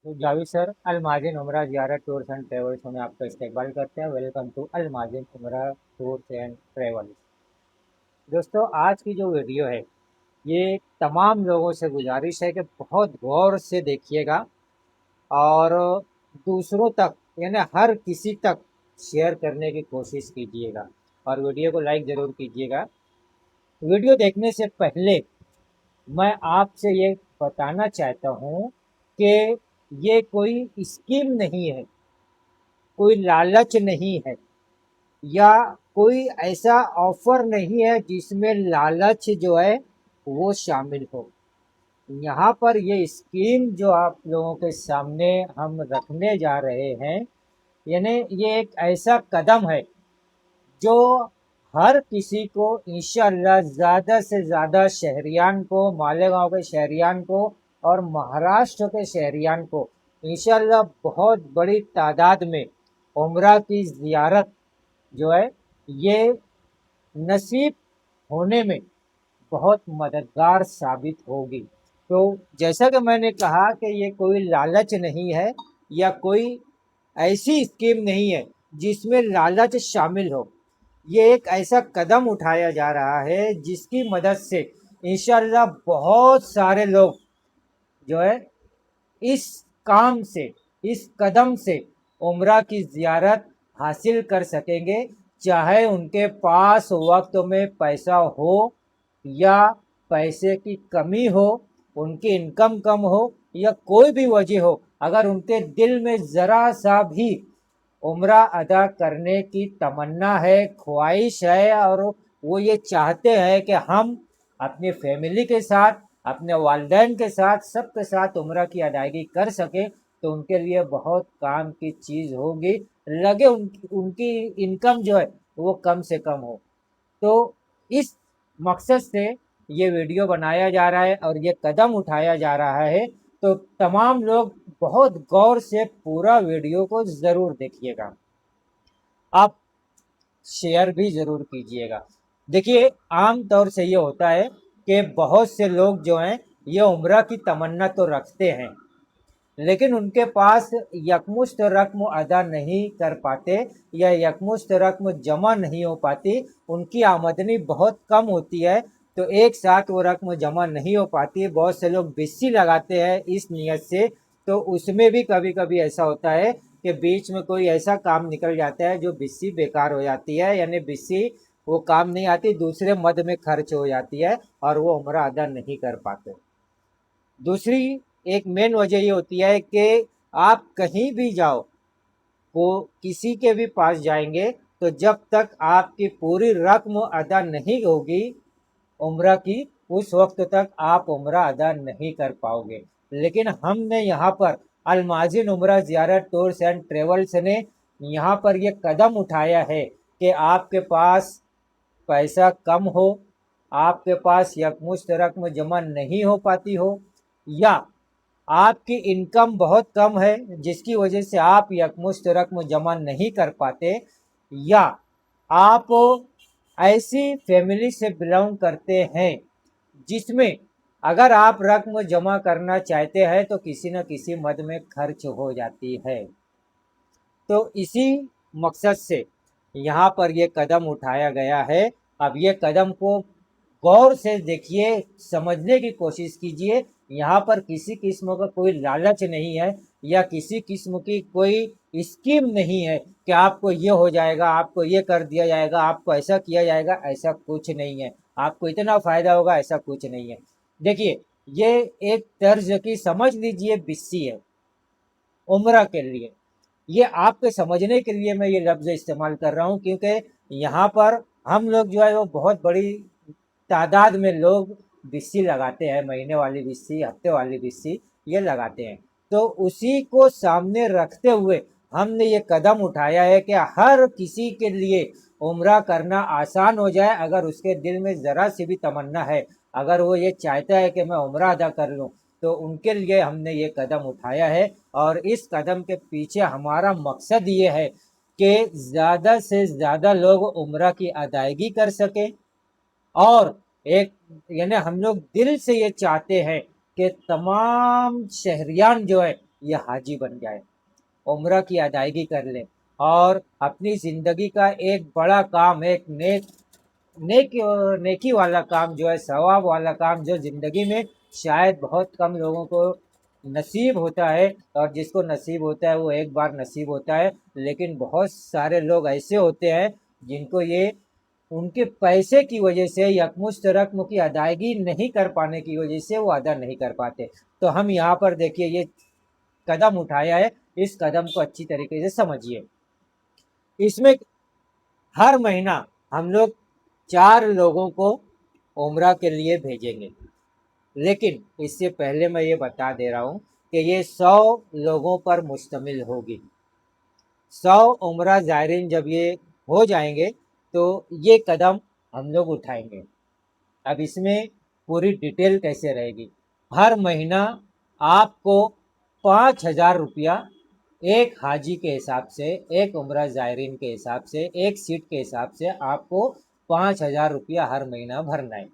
तो जावेद सर अलमाजिन उमरा ज़ियारत टूर्स एंड ट्रेवल्स में आपका इस्तकबाल करते हैं। वेलकम टू अलमाजिन उमरा टूर्स एंड ट्रेवल्स। दोस्तों, आज की जो वीडियो है ये तमाम लोगों से गुजारिश है कि बहुत गौर से देखिएगा और दूसरों तक यानी हर किसी तक शेयर करने की कोशिश कीजिएगा और वीडियो को लाइक ज़रूर कीजिएगा। वीडियो देखने से पहले मैं आपसे ये बताना चाहता हूँ कि ये कोई स्कीम नहीं है, कोई लालच नहीं है या कोई ऐसा ऑफर नहीं है जिसमें लालच जो है वो शामिल हो। यहाँ पर ये स्कीम जो आप लोगों के सामने हम रखने जा रहे हैं, यानी ये एक ऐसा कदम है जो हर किसी को इंशाअल्लाह ज़्यादा से ज़्यादा शहरियान को, मालेगांव के शहरियान को और महाराष्ट्र के शहरियान को इंशाअल्लाह बहुत बड़ी तादाद में उम्रा की ज़ियारत जो है ये नसीब होने में बहुत मददगार साबित होगी। तो जैसा कि मैंने कहा कि ये कोई लालच नहीं है या कोई ऐसी स्कीम नहीं है जिसमें लालच शामिल हो। ये एक ऐसा कदम उठाया जा रहा है जिसकी मदद से इंशाअल्लाह बहुत सारे लोग जो है इस काम से, इस कदम से उम्रा की ज़ियारत हासिल कर सकेंगे, चाहे उनके पास वक्त में पैसा हो या पैसे की कमी हो, उनकी इनकम कम हो या कोई भी वजह हो। अगर उनके दिल में ज़रा सा भी उम्रा अदा करने की तमन्ना है, ख्वाहिश है और वो ये चाहते हैं कि हम अपनी फैमिली के साथ, अपने वालिदैन के साथ, सबके साथ उम्रा की अदायगी कर सकें, तो उनके लिए बहुत काम की चीज़ होगी। लगे उनकी इनकम जो है वो कम से कम हो। तो इस मकसद से ये वीडियो बनाया जा रहा है और ये कदम उठाया जा रहा है। तो तमाम लोग बहुत गौर से पूरा वीडियो को ज़रूर देखिएगा। आप शेयर भी ज़रूर कीजिएगा। देखिए, आम तौर से ये होता है कि बहुत से लोग जो हैं ये उम्रा की तमन्ना तो रखते हैं, लेकिन उनके पास यकमुश्त रकम अदा नहीं कर पाते या यकमुश्त रकम जमा नहीं हो पाती। उनकी आमदनी बहुत कम होती है, तो एक साथ वो रकम जमा नहीं हो पाती। बहुत से लोग बिस्सी लगाते हैं इस नीयत से, तो उसमें भी कभी कभी ऐसा होता है कि बीच में कोई ऐसा काम निकल जाता है जो बिस्सी बेकार हो जाती है, यानी बिस्सी वो काम नहीं आती, दूसरे मद में खर्च हो जाती है और वो उम्रा अदा नहीं कर पाते। दूसरी एक मेन वजह ये होती है कि आप कहीं भी जाओ, को किसी के भी पास जाएंगे, तो जब तक आपकी पूरी रकम अदा नहीं होगी उम्रा की, उस वक्त तक आप उम्रा अदा नहीं कर पाओगे। लेकिन हमने यहाँ पर अलमाजिन उम्रा ज़ियारत टूर्स एंड ट्रेवल्स ने यहाँ पर ये कदम उठाया है कि आपके पास पैसा कम हो, आपके पास यकमुश्त रकम जमा नहीं हो पाती हो, या आपकी इनकम बहुत कम है जिसकी वजह से आप यकमुश्त रकम जमा नहीं कर पाते, या आप ऐसी फैमिली से बिलोंग करते हैं जिसमें अगर आप रकम जमा करना चाहते हैं तो किसी न किसी मद में खर्च हो जाती है। तो इसी मकसद से यहाँ पर ये कदम उठाया गया है। अब ये कदम को गौर से देखिए, समझने की कोशिश कीजिए। यहाँ पर किसी किस्म का कोई लालच नहीं है या किसी किस्म की कोई स्कीम नहीं है कि आपको ये हो जाएगा, आपको ये कर दिया जाएगा, आपको ऐसा किया जाएगा, ऐसा कुछ नहीं है। आपको इतना फ़ायदा होगा, ऐसा कुछ नहीं है। देखिए, ये एक तर्ज की समझ लीजिए बिस्सी है उम्रा के लिए। ये आपके समझने के लिए मैं ये लफ्ज़ इस्तेमाल कर रहा हूँ, क्योंकि यहाँ पर हम लोग जो है वो बहुत बड़ी तादाद में लोग बिस्सी लगाते हैं, महीने वाली बिस्सी, हफ्ते वाली बिस्सी ये लगाते हैं। तो उसी को सामने रखते हुए हमने ये कदम उठाया है कि हर किसी के लिए उम्रा करना आसान हो जाए। अगर उसके दिल में ज़रा सी भी तमन्ना है, अगर वो ये चाहता है कि मैं उम्रा अदा कर लूँ, तो उनके लिए हमने ये कदम उठाया है। और इस कदम के पीछे हमारा मकसद ये है कि ज़्यादा से ज़्यादा लोग उम्रा की अदायगी कर सकें, और एक यानी हम लोग दिल से ये चाहते हैं कि तमाम शहरियान जो है ये हाजी बन जाए, उम्रा की अदायगी कर ले और अपनी ज़िंदगी का एक बड़ा काम, एक नेक नेकी वाला काम जो है, सवाब वाला काम जो ज़िंदगी में शायद बहुत कम लोगों को नसीब होता है, और जिसको नसीब होता है वो एक बार नसीब होता है, लेकिन बहुत सारे लोग ऐसे होते हैं जिनको ये उनके पैसे की वजह से, यकमुश्त रकम की अदायगी नहीं कर पाने की वजह से वो अदा नहीं कर पाते। तो हम यहाँ पर देखिए ये कदम उठाया है, इस कदम को अच्छी तरीके से समझिए। इसमें हर महीना हम लोग 4 लोगों को उम्रा के लिए भेजेंगे, लेकिन इससे पहले मैं ये बता दे रहा हूँ कि ये 100 लोगों पर मुश्तमिल होगी। 100 उम्रा ज़ायरीन जब ये हो जाएंगे तो ये कदम हम लोग उठाएंगे। अब इसमें पूरी डिटेल कैसे रहेगी, हर महीना आपको 5,000 रुपया एक हाजी के हिसाब से, एक उम्रा ज़ायरीन के हिसाब से, एक सीट के हिसाब से आपको 5,000 रुपया हर महीना भरना है।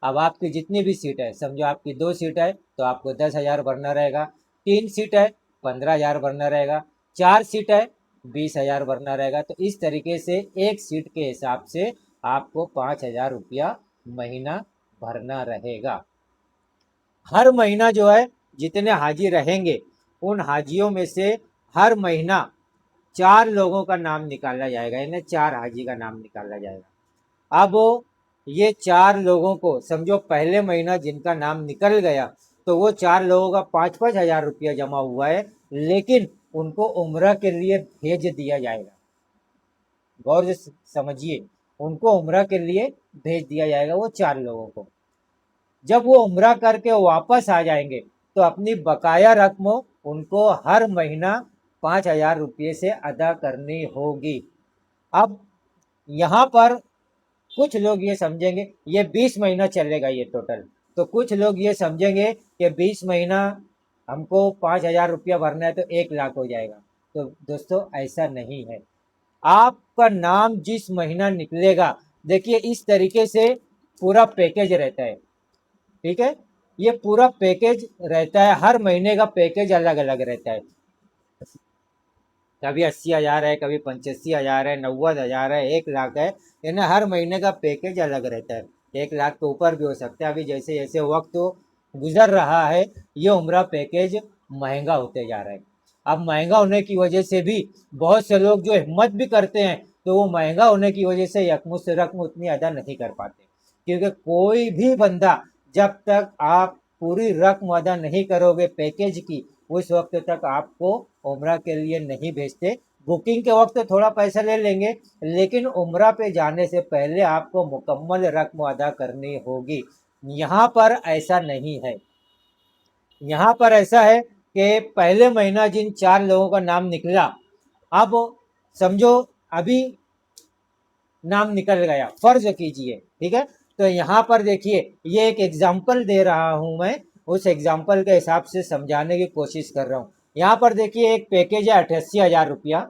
अब आपकी जितनी भी सीट है, समझो आपकी 2 सीट है तो आपको 10,000 भरना रहेगा, 3 सीट है 15,000 भरना रहेगा, 4 सीट है 20,000 भरना रहेगा। तो इस तरीके से एक सीट के हिसाब से आपको 5,000 रुपया महीना भरना रहेगा। हर महीना जो है जितने हाजी रहेंगे उन हाजियों में से हर महीना 4 लोगों का नाम निकाला जाएगा, यानी 4 हाजी का नाम निकाला जाएगा। अब ये 4 लोगों को समझो पहले महीना जिनका नाम निकल गया तो वो 4 लोगों का 5,000 रुपया जमा हुआ है, लेकिन उनको उम्रा के लिए भेज दिया जाएगा। गौर से समझिए, उनको उम्रा के लिए भेज दिया जाएगा वो 4 लोगों को। जब वो उम्रा करके वापस आ जाएंगे तो अपनी बकाया रकम उनको हर महीना 5,000 रुपये से अदा करनी होगी। अब यहाँ पर कुछ लोग ये समझेंगे ये 20 महीना चलेगा ये टोटल, तो कुछ लोग ये समझेंगे कि 20 महीना हमको 5,000 रुपया भरना है तो 1 लाख हो जाएगा। तो दोस्तों ऐसा नहीं है, आपका नाम जिस महीना निकलेगा, देखिए इस तरीके से पूरा पैकेज रहता है, ठीक है, ये पूरा पैकेज रहता है, हर महीने का पैकेज अलग अलग रहता है। कभी 80,000 है, कभी 85,000 है, 90,000 है, 1 लाख है, यानी हर महीने का पैकेज अलग रहता है। 1 लाख के ऊपर भी हो सकता है। अभी जैसे जैसे वक्त तो गुजर रहा है ये उम्रा पैकेज महंगा होते जा रहा है। अब महंगा होने की वजह से भी बहुत से लोग जो हिम्मत भी करते हैं तो वो महंगा होने की वजह से यकमुश्त रकम उतनी अदा नहीं कर पाते, क्योंकि कोई भी बंदा जब तक आप पूरी रकम अदा नहीं करोगे पैकेज की, उस वक्त तक आपको उम्रा के लिए नहीं भेजते। बुकिंग के वक्त थोड़ा पैसा ले लेंगे, लेकिन उम्रा पे जाने से पहले आपको मुकम्मल रकम अदा करनी होगी। यहाँ पर ऐसा नहीं है, यहाँ पर ऐसा है कि पहले महीना जिन 4 लोगों का नाम निकला, अब समझो अभी नाम निकल गया, फर्ज कीजिए, ठीक है, तो यहाँ पर देखिए ये एक एग्जाम्पल दे रहा हूँ मैं, उस एग्जाम्पल के हिसाब से समझाने की कोशिश कर रहा हूँ। यहाँ पर देखिए एक पैकेज है 88,000 रुपया,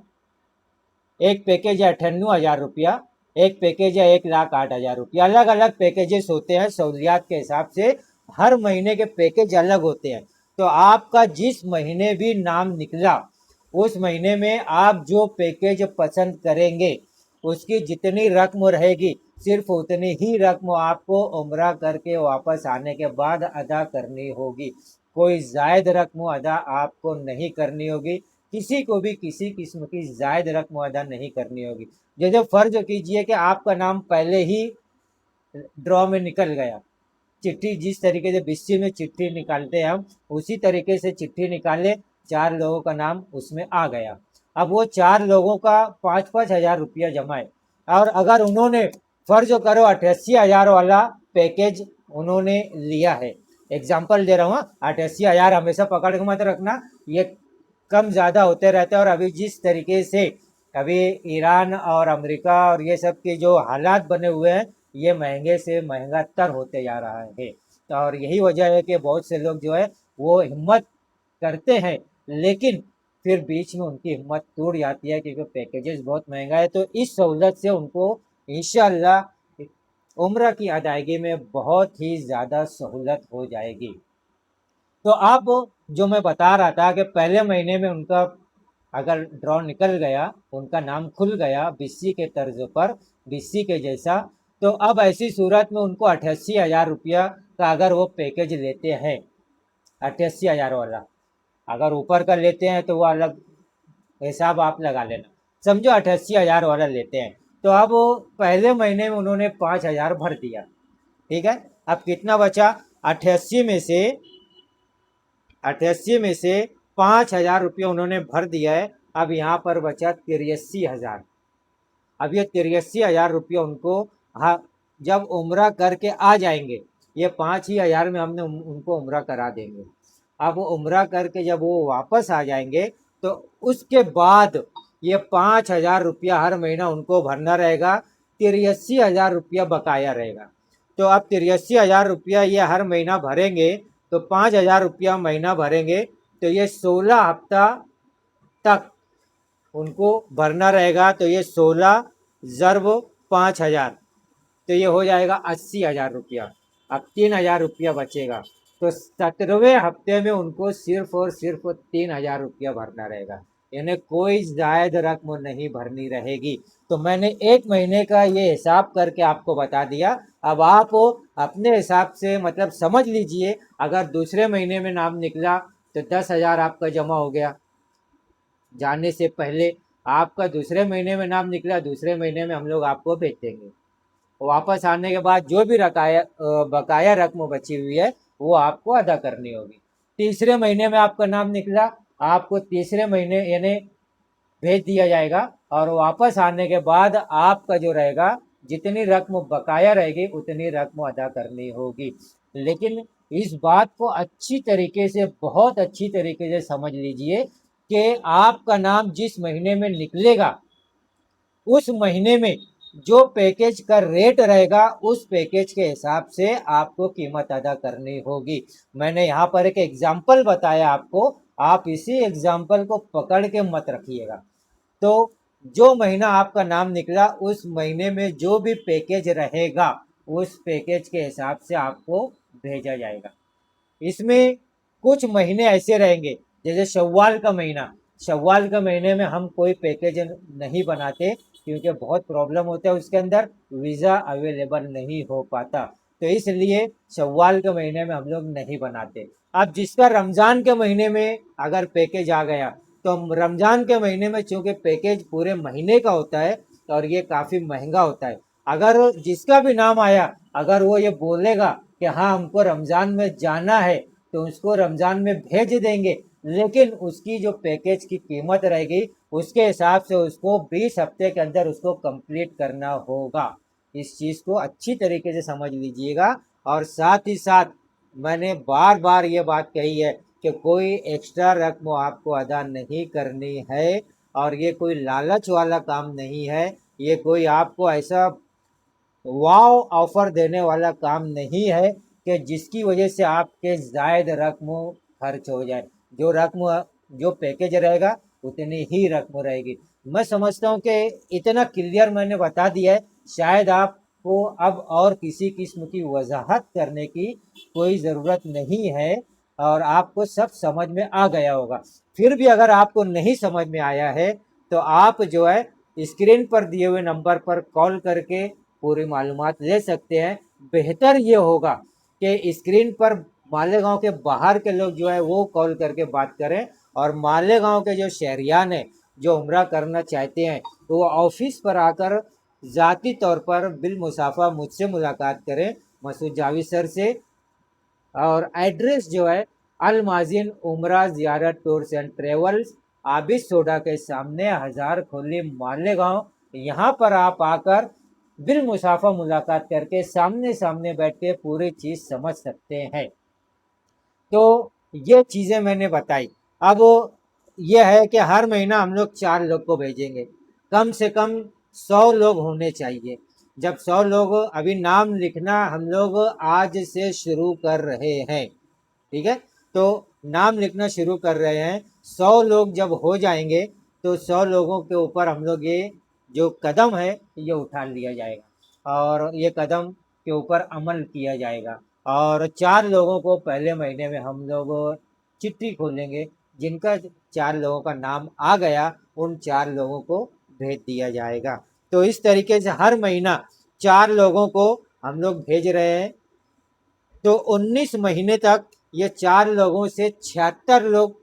एक पैकेज है 98,000 रुपया, एक पैकेज है 1,08,000 रुपया। अलग अलग पैकेजेस होते हैं सहूलियात के हिसाब से, हर महीने के पैकेज अलग होते हैं। तो आपका जिस महीने भी नाम निकला उस महीने में आप जो पैकेज पसंद करेंगे उसकी जितनी रकम रहेगी सिर्फ उतनी ही रकम आपको उम्रा करके वापस आने के बाद अदा करनी होगी। कोई जायद रकम अदा आपको नहीं करनी होगी, किसी को भी किसी किस्म की जायद रकम अदा नहीं करनी होगी। जैसे फर्ज कीजिए कि आपका नाम पहले ही ड्रॉ में निकल गया, चिट्ठी जिस तरीके से बिस्सी में चिट्ठी निकालते हैं हम, उसी तरीके से चिट्ठी निकाले, 4 लोगों का नाम उसमें आ गया। अब वो 4 लोगों का 5,000 रुपया जमा है, और अगर उन्होंने फर्ज करो 88,000 वाला पैकेज उन्होंने लिया है, एग्जाम्पल दे रहा हूँ, 88,000 हमेशा पकड़ के मत रखना, ये कम ज़्यादा होते रहते हैं। और अभी जिस तरीके से अभी ईरान और अमेरिका और ये सब के जो हालात बने हुए हैं, ये महंगे से महंगा तर होते जा रहा है। तो और यही वजह है कि बहुत से लोग जो है वो हिम्मत करते हैं, लेकिन फिर बीच में उनकी हिम्मत टूट जाती है क्योंकि पैकेजेस बहुत महंगा है। तो इस सहूलत से उनको इंशाल्लाह उम्र की अदायगी में बहुत ही ज़्यादा सहूलत हो जाएगी। तो आप जो मैं बता रहा था कि पहले महीने में उनका अगर ड्रॉ निकल गया, उनका नाम खुल गया बीसी के तर्ज पर, बीसी के जैसा, तो अब ऐसी सूरत में उनको 88,000 रुपया का अगर वो पैकेज लेते हैं, 88,000 वाला, अगर ऊपर का लेते हैं तो वो अलग हिसाब आप लगा लेना, समझो 88,000 वाला लेते हैं, तो अब वो पहले महीने में उन्होंने 5,000 भर दिया। ठीक है, अब कितना बचा? 88 में से 5,000 रुपये उन्होंने भर दिया है। अब यहाँ पर बचा 83,000। अब ये 83,000 रुपये उनको, हाँ, जब उम्रा करके आ जाएंगे, ये 5,000 में हमने उनको उम्रा करा देंगे। अब उम्रा करके जब वो वापस आ जाएंगे तो उसके बाद ये 5,000 रुपया हर महीना उनको भरना रहेगा, 83,000 रुपया बकाया रहेगा। तो अब 83,000 रुपया ये हर महीना भरेंगे, तो 5,000 रुपया महीना भरेंगे, तो ये 16 हफ्ता तक उनको भरना रहेगा। तो ये 16 ज़रब 5,000, तो ये हो जाएगा 80,000 रुपया। अब 3,000 रुपया बचेगा, तो 17वें हफ्ते में उनको सिर्फ और सिर्फ 3,000 रुपया भरना रहेगा, यानी कोई जायद रकम नहीं भरनी रहेगी। तो मैंने एक महीने का ये हिसाब करके आपको बता दिया। अब आप अपने हिसाब से मतलब समझ लीजिए, अगर दूसरे महीने में नाम निकला तो 10,000 आपका जमा हो गया जाने से पहले। आपका दूसरे महीने में नाम निकला, दूसरे महीने में हम लोग आपको भेज देंगे। वापस आने के बाद जो भी बकाया रकम बची हुई है वो आपको अदा करनी होगी। तीसरे महीने में आपका नाम निकला, आपको तीसरे महीने यानी भेज दिया जाएगा, और वापस आने के बाद आपका जो रहेगा, जितनी रकम बकाया रहेगी उतनी रकम अदा करनी होगी। लेकिन इस बात को अच्छी तरीके से, बहुत अच्छी तरीके से समझ लीजिए कि आपका नाम जिस महीने में निकलेगा, उस महीने में जो पैकेज का रेट रहेगा, उस पैकेज के हिसाब से आपको कीमत अदा करनी होगी। मैंने यहाँ पर एक एग्जाम्पल बताया आपको, आप इसी एग्जाम्पल को पकड़ के मत रखिएगा। तो जो महीना आपका नाम निकला, उस महीने में जो भी पैकेज रहेगा, उस पैकेज के हिसाब से आपको भेजा जाएगा। इसमें कुछ महीने ऐसे रहेंगे, जैसे शव्वाल का महीना, शव्वाल के महीने में हम कोई पैकेज नहीं बनाते, क्योंकि बहुत प्रॉब्लम होता है उसके अंदर, वीज़ा अवेलेबल नहीं हो पाता, तो इसलिए शव्वाल के महीने में हम लोग नहीं बनाते। अब जिसका रमज़ान के महीने में अगर पैकेज आ गया, तो रमज़ान के महीने में चूँकि पैकेज पूरे महीने का होता है और ये काफ़ी महंगा होता है, अगर जिसका भी नाम आया, अगर वो ये बोलेगा कि हाँ हमको रमज़ान में जाना है, तो उसको रमज़ान में भेज देंगे, लेकिन उसकी जो पैकेज की कीमत रहेगी उसके हिसाब से उसको 20 हफ्ते के अंदर उसको कंप्लीट करना होगा। इस चीज़ को अच्छी तरीके से समझ लीजिएगा। और साथ ही साथ मैंने बार बार ये बात कही है कि कोई एक्स्ट्रा रकम आपको अदा नहीं करनी है, और ये कोई लालच वाला काम नहीं है, ये कोई आपको ऐसा वाव ऑफर देने वाला काम नहीं है कि जिसकी वजह से आपके जायद रकम खर्च हो जाए। जो रकम, जो पैकेज रहेगा उतनी ही रकम रहेगी। मैं समझता हूँ कि इतना क्लियर मैंने बता दिया है, शायद आपको अब और किसी किस्म की वजाहत करने की कोई ज़रूरत नहीं है, और आपको सब समझ में आ गया होगा। फिर भी अगर आपको नहीं समझ में आया है, तो आप जो है स्क्रीन पर दिए हुए नंबर पर कॉल करके पूरी मालूमात ले सकते हैं। बेहतर ये होगा कि स्क्रीन पर मालेगांव के बाहर के लोग जो है वो कॉल करके बात करें, और मालेगांव के जो शहरियान हैं जो उम्रा करना चाहते हैं, तो वो ऑफिस पर आकर ज़ाती तौर पर बिल मुसाफा मुझसे मुलाकात करें, मसूद जावेद सर से। और एड्रेस जो है अल माजिन उम्रा ज़ियारत tours and travels, Abid soda के सामने, हज़ार खोली मालेगांव। यहाँ पर आप आकर बिल मुसाफा मुलाकात करके सामने सामने बैठ के पूरी चीज़ समझ सकते हैं। तो ये चीज़ें मैंने बताई। अब ये है कि हर महीना हम लोग 4 लोग को भेजेंगे, कम से कम 100 लोग होने चाहिए। जब 100 लोग, अभी नाम लिखना हम लोग आज से शुरू कर रहे हैं, ठीक है, तो नाम लिखना शुरू कर रहे हैं। 100 लोग जब हो जाएंगे, तो 100 लोगों के ऊपर हम लोग ये जो कदम है ये उठा लिया जाएगा, और ये कदम के ऊपर अमल किया जाएगा। और 4 लोगों को पहले महीने में हम लोग चिट्ठी खोलेंगे, जिनका 4 लोगों का नाम आ गया उन 4 लोगों को भेज दिया जाएगा। तो इस तरीके से हर महीना 4 लोगों को हम लोग भेज रहे हैं। तो 19 महीने तक ये 4 लोगों से 76 लोग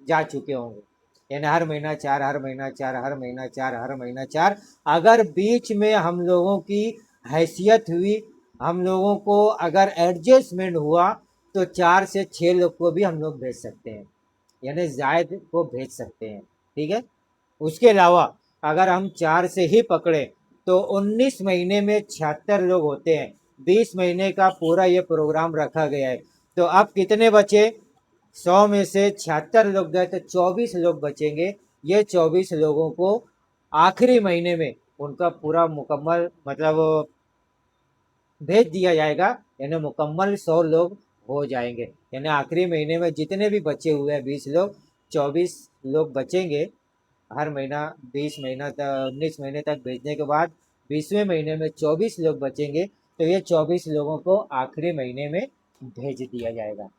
जा चुके होंगे। यानी हर महीना 4, हर महीना 4, हर महीना 4, हर महीना 4। अगर बीच में हम लोगों की हैसियत हुई, हम लोगों को अगर एडजस्टमेंट हुआ, तो 4 से 6 लोग को भी हम लोग भेज सकते हैं, यानी जायद को भेज सकते हैं। ठीक है। उसके अलावा अगर हम 4 से ही पकड़े तो 19 महीने में 76 लोग होते हैं। 20 महीने का पूरा ये प्रोग्राम रखा गया है। तो अब कितने बचे? 100 में से 76 लोग गए तो 24 लोग बचेंगे। ये 24 लोगों को आखिरी महीने में उनका पूरा मुकम्मल मतलब भेज दिया जाएगा, यानी मुकम्मल 100 लोग हो जाएंगे। यानी आखिरी महीने में जितने भी बचे हुए हैं 20 लोग, 24 लोग बचेंगे। हर महीना 20 महीना तक 19 महीने तक भेजने के बाद 20वें महीने में 24 लोग बचेंगे। तो ये 24 लोगों को आखिरी महीने में भेज दिया जाएगा।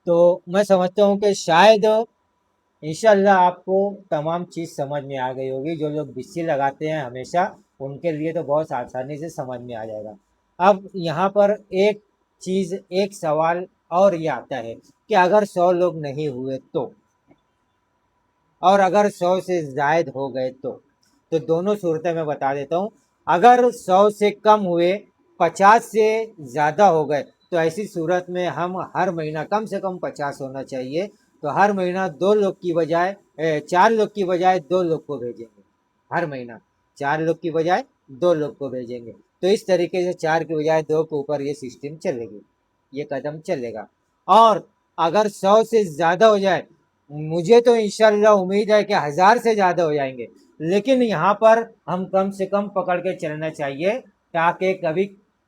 तो मैं समझता हूँ कि शायद इंशाल्लाह आपको तमाम चीज़ समझ में आ गई होगी। जो लोग बिस्सी लगाते हैं हमेशा, उनके लिए तो बहुत आसानी से समझ में आ जाएगा। अब यहाँ पर एक चीज़, एक सवाल और ये आता है कि अगर 100 लोग नहीं हुए तो, और अगर 100 से जायद हो गए तो दोनों सूरतें मैं बता देता हूँ। अगर 100 से कम हुए, 50 से ज़्यादा हो गए, तो ऐसी सूरत में हम हर महीना कम से कम 50 होना चाहिए। तो हर महीना 2 लोग की बजाय 4 लोग की बजाय 2 लोग को भेजेंगे। हर महीना 4 लोग की बजाय 2 लोग को भेजेंगे। तो इस तरीके से 4 की बजाय 2 के ऊपर ये सिस्टम चलेगी, ये कदम चलेगा। और अगर 100 से ज़्यादा हो जाए, मुझे तो इंशाल्लाह उम्मीद है कि 1000 से ज़्यादा हो जाएंगे, लेकिन यहाँ पर हम कम से कम पकड़ के चलना चाहिए ताकि कभी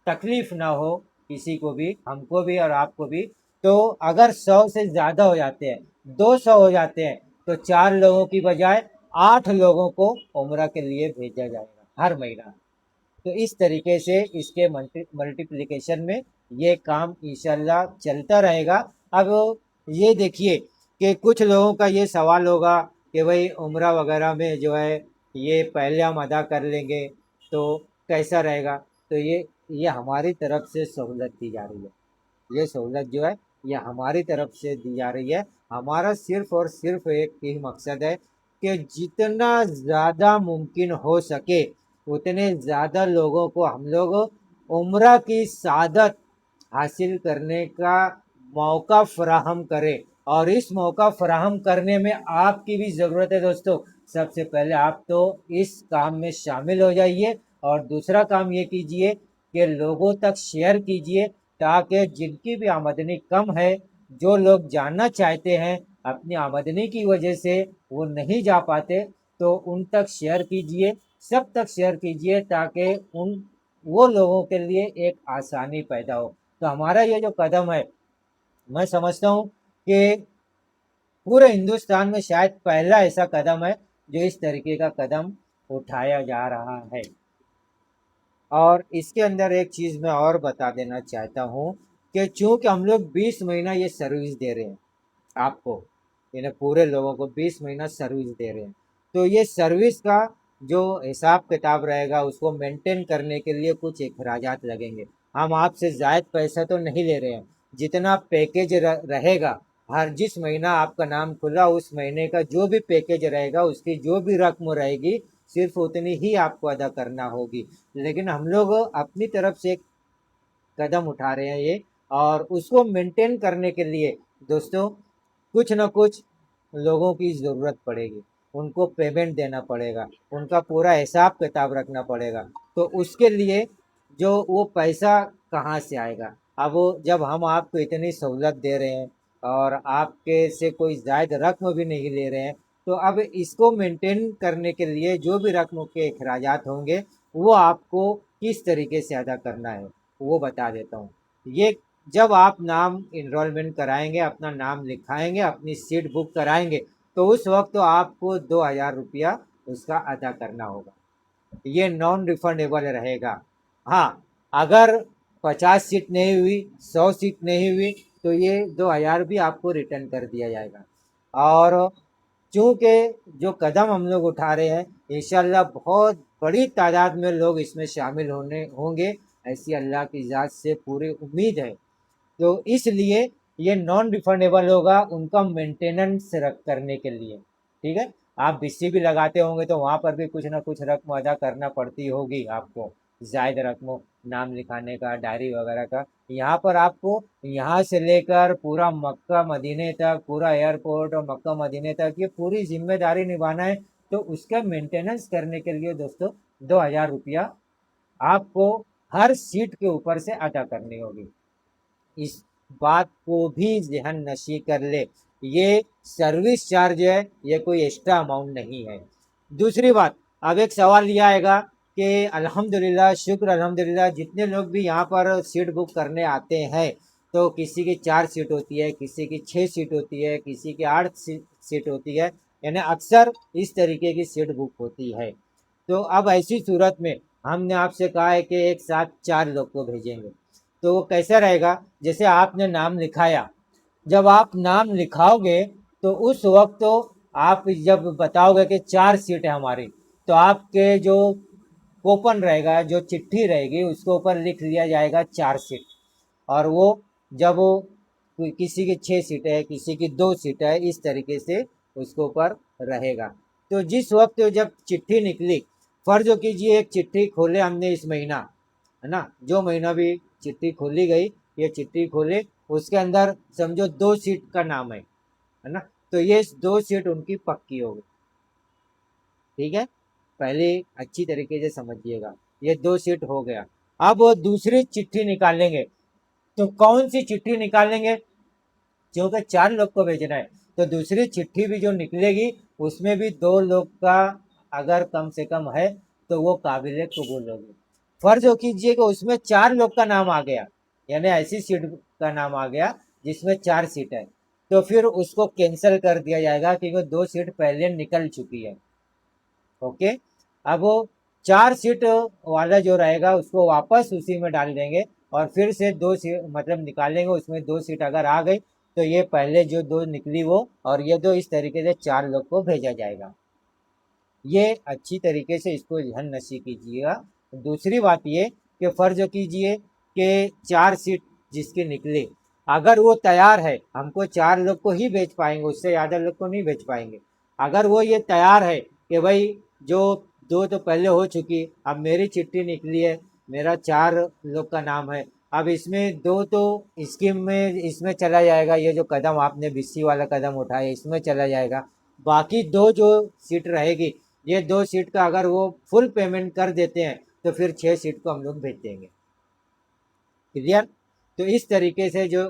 तकलीफ ना हो किसी को भी, हमको भी और आपको भी। तो अगर 100 से ज़्यादा हो जाते हैं, 200 हो जाते हैं, तो 4 लोगों की बजाय 8 लोगों को उम्रा के लिए भेजा जाएगा हर महीना। तो इस तरीके से इसके मल्टीप्लिकेशन में ये काम इंशाल्लाह चलता रहेगा। अब ये देखिए कि कुछ लोगों का ये सवाल होगा कि भाई उम्रा वगैरह में जो है ये पहले हम अदा कर लेंगे तो कैसा रहेगा? तो ये हमारी तरफ से सहूलत दी जा रही है। ये सहूलत जो है ये हमारी तरफ से दी जा रही है। हमारा सिर्फ और सिर्फ एक ही मकसद है कि जितना ज़्यादा मुमकिन हो सके उतने ज़्यादा लोगों को हम लोग उम्रा की सादत हासिल करने का मौका फराहम करें। और इस मौका फराहम करने में आपकी भी ज़रूरत है दोस्तों। सबसे पहले आप तो इस काम में शामिल हो जाइए, और दूसरा काम ये कीजिए कि लोगों तक शेयर कीजिए, ताकि जिनकी भी आमदनी कम है, जो लोग जानना चाहते हैं अपनी आमदनी की वजह से वो नहीं जा पाते, तो उन तक शेयर कीजिए, सब तक शेयर कीजिए, ताकि उन वो लोगों के लिए एक आसानी पैदा हो। तो हमारा ये जो कदम है, मैं समझता हूँ कि पूरे हिंदुस्तान में शायद पहला ऐसा कदम है जो इस तरीके का कदम उठाया जा रहा है। और इसके अंदर एक चीज़ मैं और बता देना चाहता हूँ कि चूंकि हम लोग 20 महीना ये सर्विस दे रहे हैं आपको, यानी पूरे लोगों को 20 महीना सर्विस दे रहे हैं, तो ये सर्विस का जो हिसाब किताब रहेगा उसको मेंटेन करने के लिए कुछ अखराजात लगेंगे। हम आपसे ज़ायद पैसा तो नहीं ले रहे हैं। जितना पैकेज रहेगा, हर जिस महीना आपका नाम खुला उस महीने का जो भी पैकेज रहेगा उसकी जो भी रकम रहेगी सिर्फ उतनी ही आपको अदा करना होगी। लेकिन हम लोग अपनी तरफ से एक कदम उठा रहे हैं ये, और उसको मेंटेन करने के लिए दोस्तों कुछ ना कुछ लोगों की ज़रूरत पड़ेगी। उनको पेमेंट देना पड़ेगा, उनका पूरा हिसाब किताब रखना पड़ेगा। तो उसके लिए जो वो पैसा कहाँ से आएगा? अब वो जब हम आपको इतनी सहूलत दे रहे हैं और आपके से कोई ज़ायद रकम भी नहीं ले रहे हैं, तो अब इसको मेंटेन करने के लिए जो भी रकम के अखराजात होंगे वो आपको किस तरीके से अदा करना है वो बता देता हूँ। ये जब आप नाम इनरोलमेंट कराएंगे, अपना नाम लिखाएंगे, अपनी सीट बुक कराएंगे, तो उस वक्त तो आपको 2000 रुपया उसका अदा करना होगा। ये नॉन रिफंडेबल रहेगा। हाँ, अगर 50 सीट नहीं हुई, 100 सीट नहीं हुई, तो ये 2000 भी आपको रिटर्न कर दिया जाएगा। और चूँकि जो कदम हम लोग उठा रहे हैं, इंशाल्लाह बहुत बड़ी तादाद में लोग इसमें शामिल होंगे, ऐसी अल्लाह की ज़ात से पूरी उम्मीद है। तो इसलिए ये नॉन रिफंडेबल होगा उनका मेंटेनेंस करने के लिए, ठीक है। आप बीसी भी लगाते होंगे तो वहाँ पर भी कुछ ना कुछ रकम अदा करना पड़ती होगी आपको, जायद रकम, नाम लिखाने का, डायरी वगैरह का। यहाँ पर आपको यहाँ से लेकर पूरा मक्का मदीने तक, पूरा एयरपोर्ट और मक्का मदीने तक ये पूरी जिम्मेदारी निभाना है। तो उसका मेंटेनेंस करने के लिए दोस्तों 2000 रुपया आपको हर सीट के ऊपर से अदा करनी होगी। इस बात को भी ज़हन नशी कर ले, ये सर्विस चार्ज है, ये कोई एक्स्ट्रा अमाउंट नहीं है। दूसरी बात, अब एक सवाल ये आएगा कि अल्हम्दुलिल्लाह, शुक्र अल्हम्दुलिल्लाह, जितने लोग भी यहाँ पर सीट बुक करने आते हैं तो किसी की 4 सीट होती है, किसी की 6 सीट होती है, किसी की 8 सीट होती है, यानी अक्सर इस तरीके की सीट बुक होती है। तो अब ऐसी सूरत में हमने आपसे कहा है कि एक साथ 4 लोग को भेजेंगे, तो वो कैसा रहेगा, जैसे आपने नाम लिखाया, जब आप नाम लिखाओगे तो उस वक्त तो आप जब बताओगे कि 4 सीट है हमारी, तो आपके जो कूपन रहेगा, जो चिट्ठी रहेगी, उसके ऊपर लिख लिया जाएगा 4 सीट। और वो जब वो किसी की 6 सीट है, किसी की 2 सीट है, इस तरीके से उसके ऊपर रहेगा। तो जिस वक्त जब चिट्ठी निकली, फर्ज कीजिए एक चिट्ठी खोले हमने इस महीना, है ना, जो महीना भी चिट्ठी खोली गई, ये चिट्ठी खोले, उसके अंदर समझो 2 सीट का नाम है ना, तो ये 2 सीट उनकी पक्की होगी, ठीक है। पहले अच्छी तरीके से समझिएगा, ये 2 सीट हो गया। अब वो दूसरी चिट्ठी निकालेंगे, तो कौन सी चिट्ठी निकालेंगे, क्योंकि 4 लोग को भेजना है, तो दूसरी चिट्ठी भी जो निकलेगी उसमें भी 2 लोग का अगर कम से कम है तो वो काबिल कबूल होगी। फर्ज हो कीजिए कि उसमें 4 लोग का नाम आ गया, यानी ऐसी सीट का नाम आ गया जिसमें 4 सीट है, तो फिर उसको कैंसिल कर दिया जाएगा क्योंकि 2 सीट पहले निकल चुकी है। ओके, अब वो 4 सीट वाला जो रहेगा उसको वापस उसी में डाल देंगे और फिर से 2 सीट मतलब निकालेंगे, उसमें 2 सीट अगर आ गई तो ये पहले जो 2 निकली वो, और ये 2, इस तरीके से 4 लोग को भेजा जाएगा। ये अच्छी तरीके से इसको ध्यान नशी कीजिएगा। दूसरी बात ये कि फर्ज कीजिए कि 4 सीट जिसकी निकली, अगर वो तैयार है, हमको 4 लोग को ही भेज पाएंगे, उससे ज़्यादा लोग को नहीं भेज पाएंगे। अगर वो ये तैयार है कि भाई जो 2 तो पहले हो चुकी, अब मेरी चिट्ठी निकली है, मेरा 4 लोग का नाम है, अब इसमें 2 तो स्कीम में इसमें चला जाएगा, ये जो कदम आपने बीसी वाला कदम उठाया इसमें चला जाएगा, बाकी 2 जो सीट रहेगी, ये 2 सीट का अगर वो फुल पेमेंट कर देते हैं तो फिर 6 सीट को हम लोग भेज देंगे। क्लियर। तो इस तरीके से जो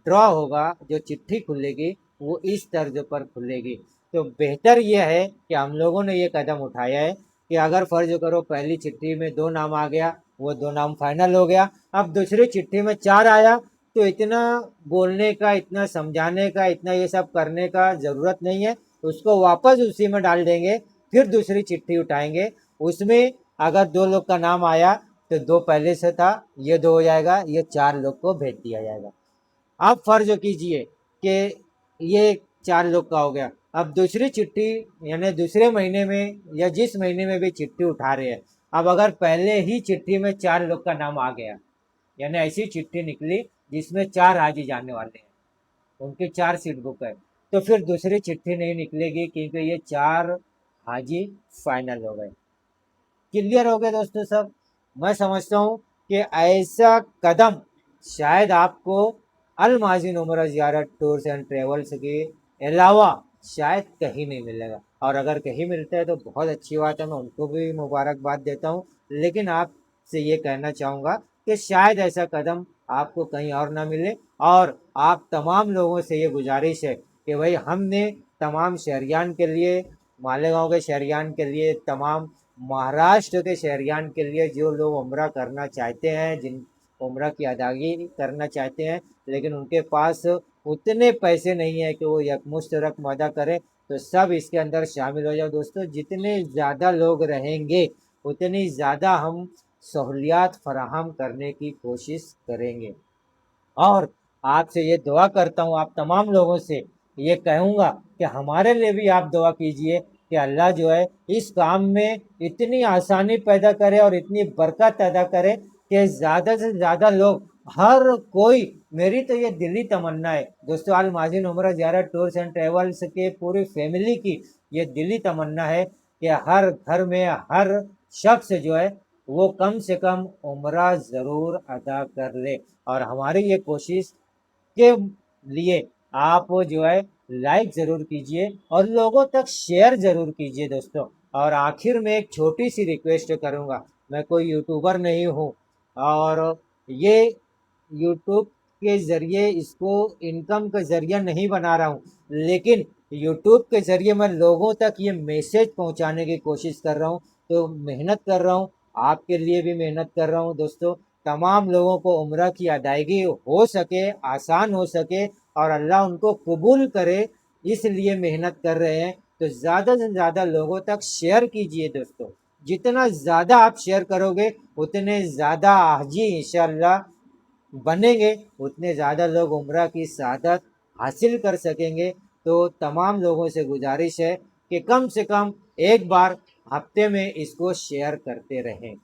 ड्रॉ होगा, जो चिट्ठी खुलेगी वो इस तर्ज पर खुलेगी। तो बेहतर यह है कि हम लोगों ने ये कदम उठाया है कि अगर फर्ज करो पहली चिट्ठी में 2 नाम आ गया, वो 2 नाम फाइनल हो गया, अब दूसरी चिट्ठी में 4 आया, तो इतना बोलने का, इतना समझाने का, इतना ये सब करने का ज़रूरत नहीं है, उसको वापस उसी में डाल देंगे, फिर दूसरी चिट्ठी उठाएंगे, उसमें अगर 2 लोग का नाम आया तो 2 पहले से था, ये 2 हो जाएगा, ये 4 लोग को भेज दिया जाएगा। अब फर्ज कीजिए कि ये 4 लोग का हो गया, अब दूसरी चिट्ठी यानी दूसरे महीने में या जिस महीने में भी चिट्ठी उठा रहे हैं, अब अगर पहले ही चिट्ठी में 4 लोग का नाम आ गया, यानी ऐसी चिट्ठी निकली जिसमें 4 हाजी जाने वाले हैं, उनकी 4 सीट बुक है, तो फिर दूसरी चिट्ठी नहीं निकलेगी क्योंकि ये 4 हाजी फाइनल हो गए। क्लियर हो गए दोस्तों सब। मैं समझता हूँ कि ऐसा कदम शायद आपको अल माज़िन उम्रा ज़ियारत टूर्स एंड ट्रेवल्स के अलावा शायद कहीं नहीं मिलेगा, और अगर कहीं मिलता है तो बहुत अच्छी बात है, मैं उनको भी मुबारकबाद देता हूँ, लेकिन आपसे ये कहना चाहूँगा कि शायद ऐसा कदम आपको कहीं और ना मिले। और आप तमाम लोगों से ये गुजारिश है कि भाई हमने तमाम शहरियान के लिए, मालेगांव के शहरियान के लिए, तमाम महाराष्ट्र के शहरियान के लिए, जो लोग उम्रा करना चाहते हैं, जिन उम्रा की अदायगी करना चाहते हैं लेकिन उनके पास उतने पैसे नहीं है कि वो यकमुश्त रकम अदा करें, तो सब इसके अंदर शामिल हो जाओ दोस्तों। जितने ज़्यादा लोग रहेंगे उतनी ज़्यादा हम सहूलियात फराहम करने की कोशिश करेंगे। और आपसे ये दुआ करता हूँ, आप तमाम लोगों से ये कहूँगा कि हमारे लिए भी आप दुआ कीजिए कि अल्लाह जो है इस काम में इतनी आसानी पैदा करे और इतनी बरकत अदा करे कि ज़्यादा से ज़्यादा लोग, हर कोई, मेरी तो ये दिली तमन्ना है दोस्तों, अल माज़िन उम्रा ज़ियारत टूर्स एंड ट्रेवल्स के पूरी फैमिली की ये दिली तमन्ना है कि हर घर में हर शख्स जो है वो कम से कम उम्रा ज़रूर अदा कर ले। और हमारी ये कोशिश के लिए आप जो है लाइक ज़रूर कीजिए और लोगों तक शेयर ज़रूर कीजिए दोस्तों। और आखिर में एक छोटी सी रिक्वेस्ट करूँगा, मैं कोई यूट्यूबर नहीं हूँ और ये यूट्यूब के ज़रिए इसको इनकम का ज़रिया नहीं बना रहा हूँ, लेकिन यूट्यूब के ज़रिए मैं लोगों तक ये मैसेज पहुँचाने की कोशिश कर रहा हूँ। तो मेहनत कर रहा हूँ, आपके लिए भी मेहनत कर रहा हूँ दोस्तों। तमाम लोगों को उम्रा की अदायगी हो सके, आसान हो सके और अल्लाह उनको कबूल करे, इसलिए मेहनत कर रहे हैं। तो ज़्यादा से ज़्यादा लोगों तक शेयर कीजिए दोस्तों। जितना ज़्यादा आप शेयर करोगे उतने ज़्यादा हाजी इंशाअल्लाह बनेंगे, उतने ज़्यादा लोग उम्रा की सआदत हासिल कर सकेंगे। तो तमाम लोगों से गुजारिश है कि कम से कम एक बार हफ्ते में इसको शेयर करते रहें,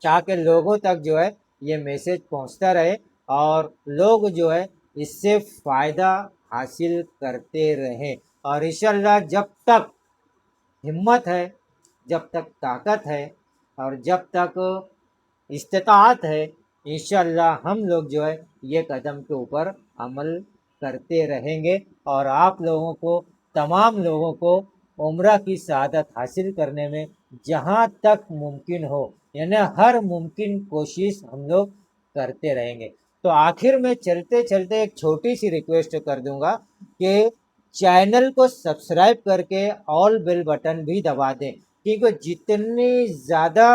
ताकि लोगों तक जो है ये मैसेज पहुंचता रहे और लोग जो है इससे फ़ायदा हासिल करते रहें। और इंशाअल्लाह जब तक हिम्मत है, जब तक ताकत है और जब तक इस्तिताअत है, इंशाअल्लाह हम लोग जो है ये कदम के ऊपर अमल करते रहेंगे और आप लोगों को, तमाम लोगों को उम्रा की सआदत हासिल करने में जहाँ तक मुमकिन हो, यानी हर मुमकिन कोशिश हम लोग करते रहेंगे। तो आखिर में चलते चलते एक छोटी सी रिक्वेस्ट कर दूंगा कि चैनल को सब्सक्राइब करके ऑल बेल बटन भी दबा दें, क्योंकि जितनी ज़्यादा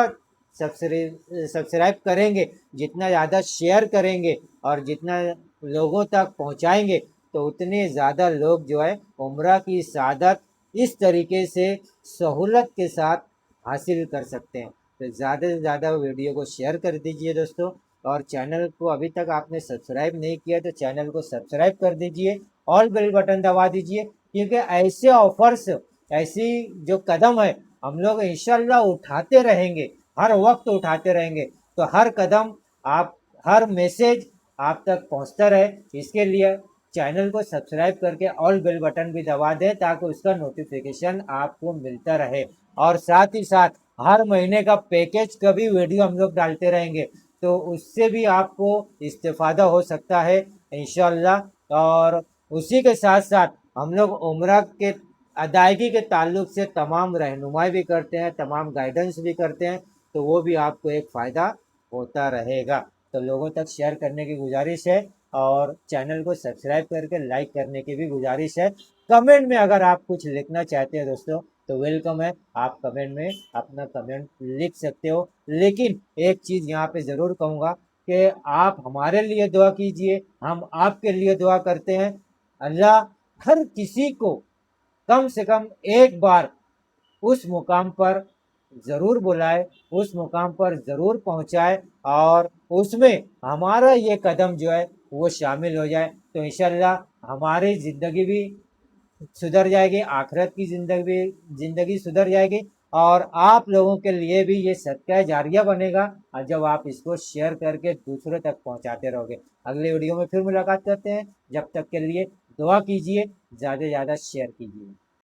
सब्सक्राइब करेंगे, जितना ज़्यादा शेयर करेंगे और जितना लोगों तक पहुंचाएंगे, तो उतने ज़्यादा लोग जो है उम्रा की सआदत इस तरीके से सहूलत के साथ हासिल कर सकते हैं। तो ज़्यादा से ज़्यादा वीडियो को शेयर कर दीजिए दोस्तों। और चैनल को अभी तक आपने सब्सक्राइब नहीं किया तो चैनल को सब्सक्राइब कर दीजिए, ऑल बेल बटन दबा दीजिए, क्योंकि ऐसे ऑफर्स, ऐसी जो कदम है हम लोग इंशाल्लाह उठाते रहेंगे, हर वक्त उठाते रहेंगे। तो हर कदम आप, हर मैसेज आप तक पहुंचता रहे, इसके लिए चैनल को सब्सक्राइब करके ऑल बेल बटन भी दबा दें ताकि उसका नोटिफिकेशन आपको मिलता रहे। और साथ ही साथ हर महीने का पैकेज का भी वीडियो हम लोग डालते रहेंगे, तो उससे भी आपको इस्तेफादा हो सकता है इंशाअल्लाह। और उसी के साथ साथ हम लोग उम्रा के अदायगी के ताल्लुक से तमाम रहनुमाई भी करते हैं, तमाम गाइडेंस भी करते हैं, तो वो भी आपको एक फ़ायदा होता रहेगा। तो लोगों तक शेयर करने की गुजारिश है और चैनल को सब्सक्राइब करके लाइक करने की भी गुजारिश है। कमेंट में अगर आप कुछ लिखना चाहते हैं दोस्तों तो वेलकम है, आप कमेंट में अपना कमेंट लिख सकते हो। लेकिन एक चीज़ यहाँ पे ज़रूर कहूँगा कि आप हमारे लिए दुआ कीजिए, हम आपके लिए दुआ करते हैं। अल्लाह हर किसी को कम से कम एक बार उस मुकाम पर ज़रूर बुलाए, उस मुकाम पर ज़रूर पहुँचाए और उसमें हमारा ये कदम जो है वो शामिल हो जाए। तो इंशाअल्लाह हमारी ज़िंदगी भी सुधर जाएगी, आखिरत की ज़िंदगी सुधर जाएगी और आप लोगों के लिए भी ये सदका जारिया बनेगा और जब आप इसको शेयर करके दूसरों तक पहुंचाते रहोगे। अगले वीडियो में फिर मुलाकात करते हैं, जब तक के लिए दुआ कीजिए, ज़्यादा से ज़्यादा शेयर कीजिए।